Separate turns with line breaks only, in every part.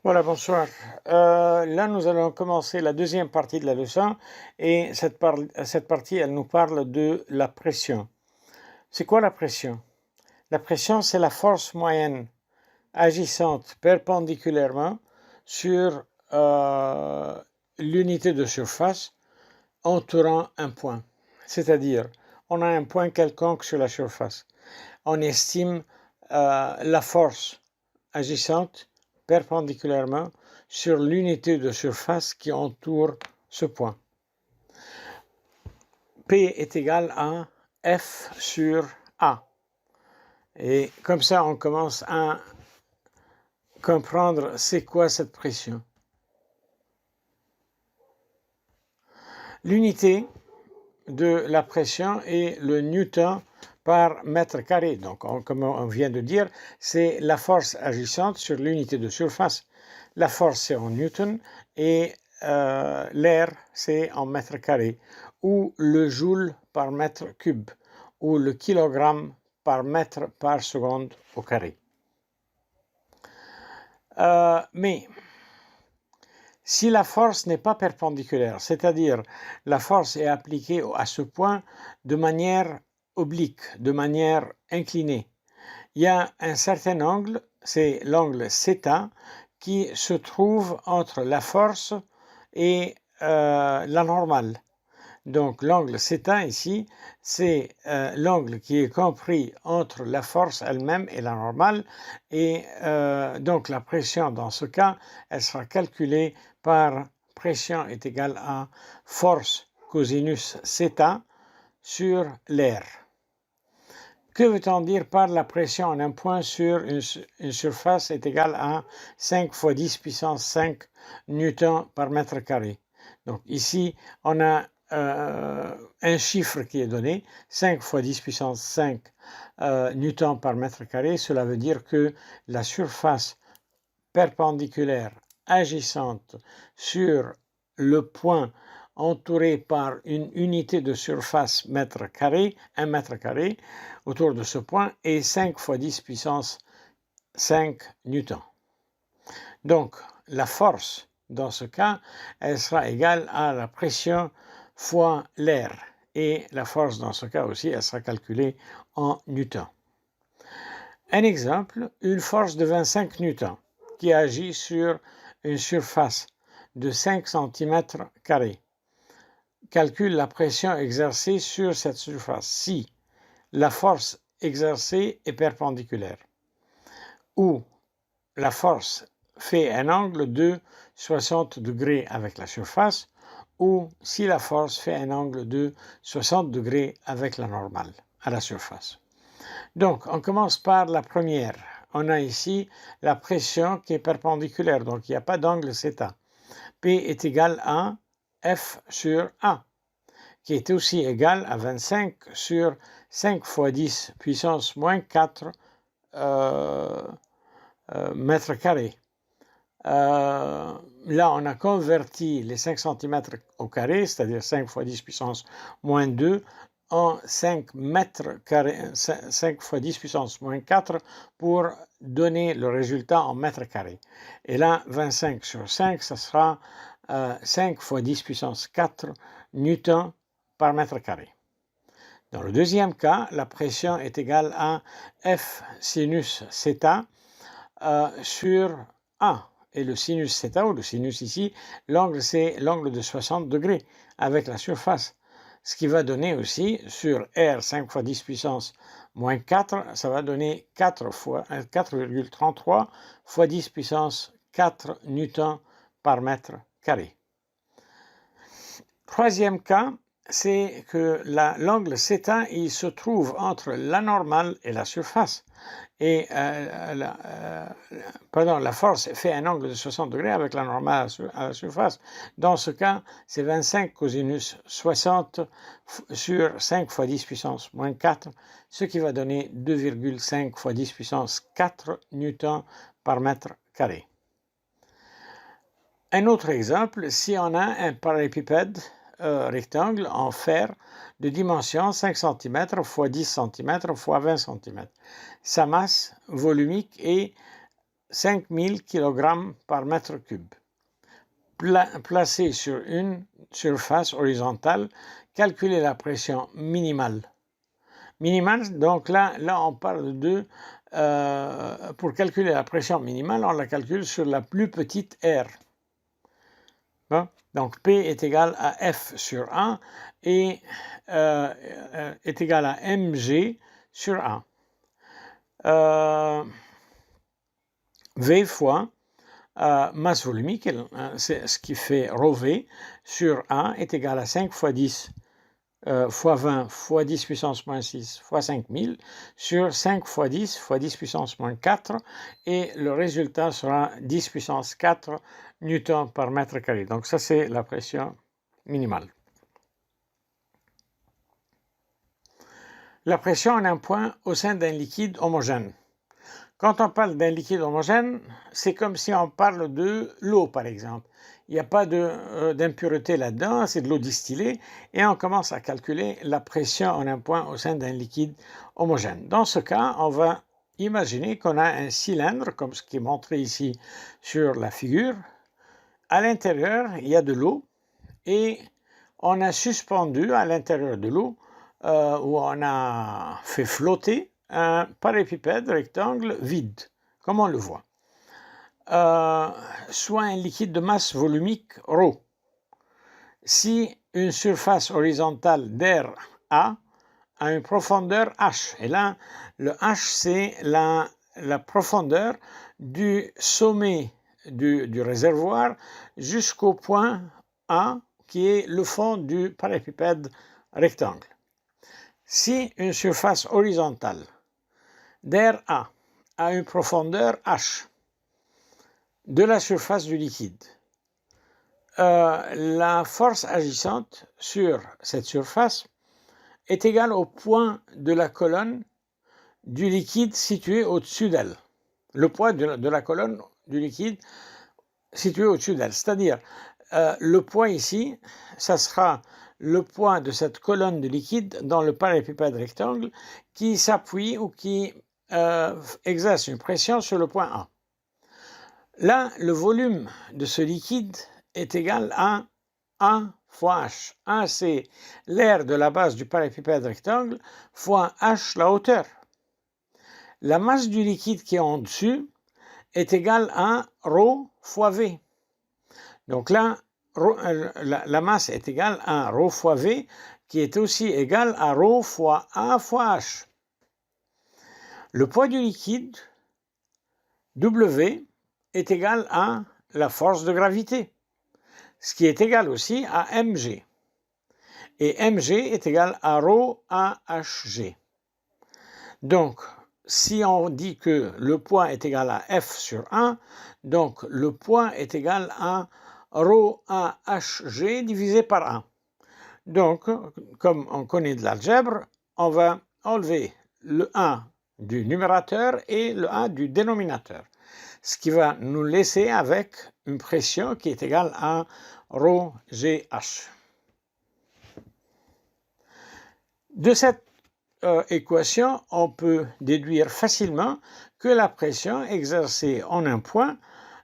Voilà, bonsoir. Là, nous allons commencer la deuxième partie de la leçon et cette partie, elle nous parle de la pression. C'est quoi la pression? La pression, c'est la force moyenne agissante perpendiculairement sur l'unité de surface entourant un point. C'est-à-dire, on a un point quelconque sur la surface. On estime la force agissante perpendiculairement sur l'unité de surface qui entoure ce point. P est égal à F sur A. Et comme ça, on commence à comprendre c'est quoi cette pression. L'unité de la pression est le newton par mètre carré. Donc, comme on vient de dire, c'est la force agissante sur l'unité de surface. La force, c'est en newton et l'air, c'est en mètre carré, ou le joule par mètre cube, ou le kilogramme par mètre par seconde au carré. Mais si la force n'est pas perpendiculaire, c'est-à-dire la force est appliquée à ce point de manière oblique, de manière inclinée, il y a un certain angle, c'est l'angle θ, qui se trouve entre la force et la normale. Donc l'angle θ ici, c'est l'angle qui est compris entre la force elle-même et la normale, et donc la pression dans ce cas, elle sera calculée par pression est égale à force cosinus θ sur l'air. Que veut-on dire par la pression en un point sur une surface est égale à 5 fois 10 puissance 5 newtons par mètre carré? Donc ici, on a un chiffre qui est donné, 5 fois 10 puissance 5 newtons par mètre carré. Cela veut dire que la surface perpendiculaire agissante sur le point entouré par une unité de surface mètre carré, 1 mètre carré, autour de ce point, est 5 fois 10 puissance 5 newtons. Donc, la force, dans ce cas, elle sera égale à la pression fois l'air. Et la force, dans ce cas aussi, elle sera calculée en newtons. Un exemple, une force de 25 newtons qui agit sur une surface de 5 cm². Calcule la pression exercée sur cette surface si la force exercée est perpendiculaire ou la force fait un angle de 60 degrés avec la surface ou si la force fait un angle de 60 degrés avec la normale à la surface. Donc, on commence par la première. On a ici la pression qui est perpendiculaire, donc il n'y a pas d'angle θ. P est égal à F sur A, qui est aussi égal à 25 sur 5 fois 10 puissance moins 4 mètres carrés. Là, on a converti les 5 cm au carré, c'est-à-dire 5 fois 10 puissance moins 2, en 5 mètres carrés, 5 fois 10 puissance moins 4 pour donner le résultat en mètres carrés. Et là, 25 sur 5, ça sera 5 fois 10 puissance 4 newtons par mètre carré. Dans le deuxième cas, la pression est égale à F sinus θ sur A. Et le sinus θ, ou le sinus ici, l'angle c'est l'angle de 60 degrés avec la surface. Ce qui va donner aussi sur R 5 fois 10 puissance moins 4, ça va donner 4,33 fois 10 puissance 4 newtons par mètre carré. Troisième cas, c'est que l'angle θ, il se trouve entre la normale et la surface. Et la force fait un angle de 60 degrés avec la normale à la surface. Dans ce cas, c'est 25 cosinus 60 sur 5 fois 10 puissance moins 4, ce qui va donner 2,5 fois 10 puissance 4 newtons par mètre carré. Un autre exemple, si on a un parallélépipède rectangle en fer de dimension 5 cm x 10 cm x 20 cm. Sa masse volumique est 5000 kg par mètre cube. Placé sur une surface horizontale, calculez la pression minimale. Minimale, donc là on parle de, pour calculer la pression minimale, on la calcule sur la plus petite R. Bon, donc P est égal à F sur A et est égal à mg sur A. V fois masse volumique, c'est ce qui fait ρV sur A est égal à 5 fois 10 fois 20 fois 10 puissance moins 6 fois 5000 sur 5 fois 10 fois 10 puissance moins 4 et le résultat sera 10 puissance 4 newtons par mètre carré. Donc ça c'est la pression minimale. La pression en un point au sein d'un liquide homogène. Quand on parle d'un liquide homogène, c'est comme si on parle de l'eau par exemple. Il n'y a pas d'impureté là-dedans, c'est de l'eau distillée et on commence à calculer la pression en un point au sein d'un liquide homogène. Dans ce cas, on va imaginer qu'on a un cylindre comme ce qui est montré ici sur la figure. À l'intérieur, il y a de l'eau et on a suspendu à l'intérieur de l'eau où on a fait flotter un parallépipède rectangle vide, comme on le voit. Soit un liquide de masse volumique ρ. Si une surface horizontale d'air A a une profondeur H, et là, le H, c'est la profondeur du sommet du réservoir jusqu'au point A, qui est le fond du parallépipède rectangle. Si une surface horizontale d'air A une profondeur H de la surface du liquide, la force agissante sur cette surface est égale au point de la colonne du liquide situé au-dessus d'elle. Le poids de la colonne du liquide situé au-dessus d'elle. C'est-à-dire, le poids ici, ça sera le poids de cette colonne de liquide dans le parallépipède rectangle qui s'appuie ou qui exerce une pression sur le point A. Là, le volume de ce liquide est égal à A fois H. A, c'est l'air de la base du parallépipède rectangle fois H, la hauteur. La masse du liquide qui est en dessus est égale à ρ fois V. Donc là, la masse est égale à ρ fois V, qui est aussi égal à ρ fois A fois H. Le poids du liquide, W, est égal à la force de gravité, ce qui est égal aussi à mg. Et mg est égal à ρ AHG. Donc, si on dit que le poids est égal à F sur A, donc le poids est égal à ρ AHG divisé par A. Donc, comme on connaît de l'algèbre, on va enlever le A du numérateur et le A du dénominateur, ce qui va nous laisser avec une pression qui est égale à ρGH. De cette équation, on peut déduire facilement que la pression exercée en un point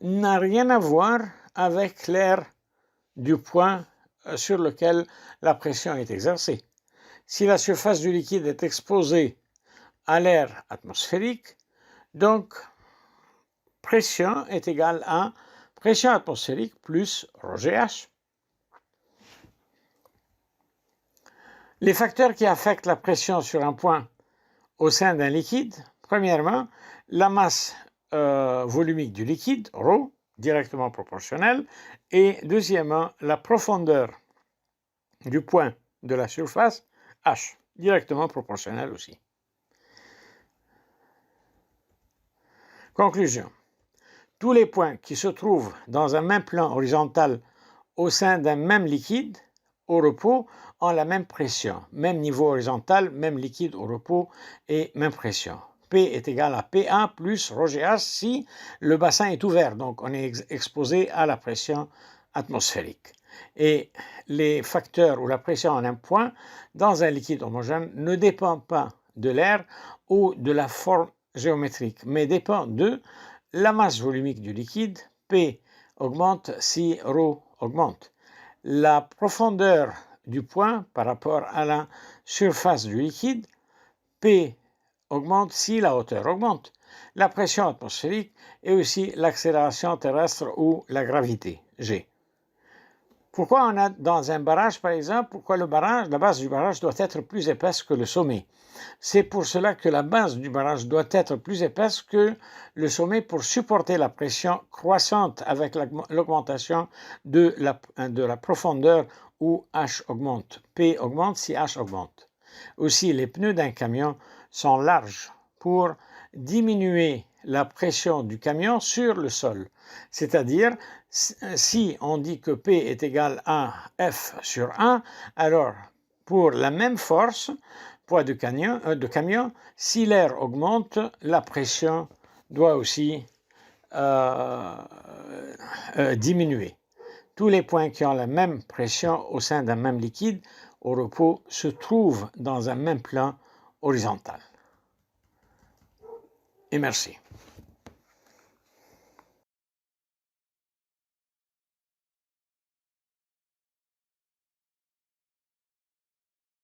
n'a rien à voir avec l'air du point sur lequel la pression est exercée. Si la surface du liquide est exposée à l'air atmosphérique, donc pression est égale à pression atmosphérique plus ρGH. Les facteurs qui affectent la pression sur un point au sein d'un liquide, premièrement, la masse volumique du liquide, ρ, directement proportionnelle, et deuxièmement, la profondeur du point de la surface, H, directement proportionnelle aussi. Conclusion. Tous les points qui se trouvent dans un même plan horizontal au sein d'un même liquide au repos ont la même pression, même niveau horizontal, même liquide au repos et même pression. P est égal à PA plus ρGH si le bassin est ouvert, donc on est exposé à la pression atmosphérique. Et les facteurs ou la pression en un point dans un liquide homogène ne dépendent pas de l'air ou de la forme géométrique, mais dépendent de la masse volumique du liquide, P, augmente si ρ augmente. La profondeur du point par rapport à la surface du liquide, P, augmente si la hauteur augmente. La pression atmosphérique et aussi l'accélération terrestre ou la gravité, G. Pourquoi on a dans un barrage, par exemple, pourquoi la base du barrage doit être plus épaisse que le sommet? C'est pour cela que la base du barrage doit être plus épaisse que le sommet pour supporter la pression croissante avec l'augmentation de la profondeur où H augmente. P augmente si H augmente. Aussi, les pneus d'un camion sont larges pour diminuer la pression du camion sur le sol. C'est-à-dire, si on dit que P est égal à F sur 1, alors pour la même force, poids de camion, si l'air augmente, la pression doit aussi diminuer. Tous les points qui ont la même pression au sein d'un même liquide au repos se trouvent dans un même plan horizontal. Et merci.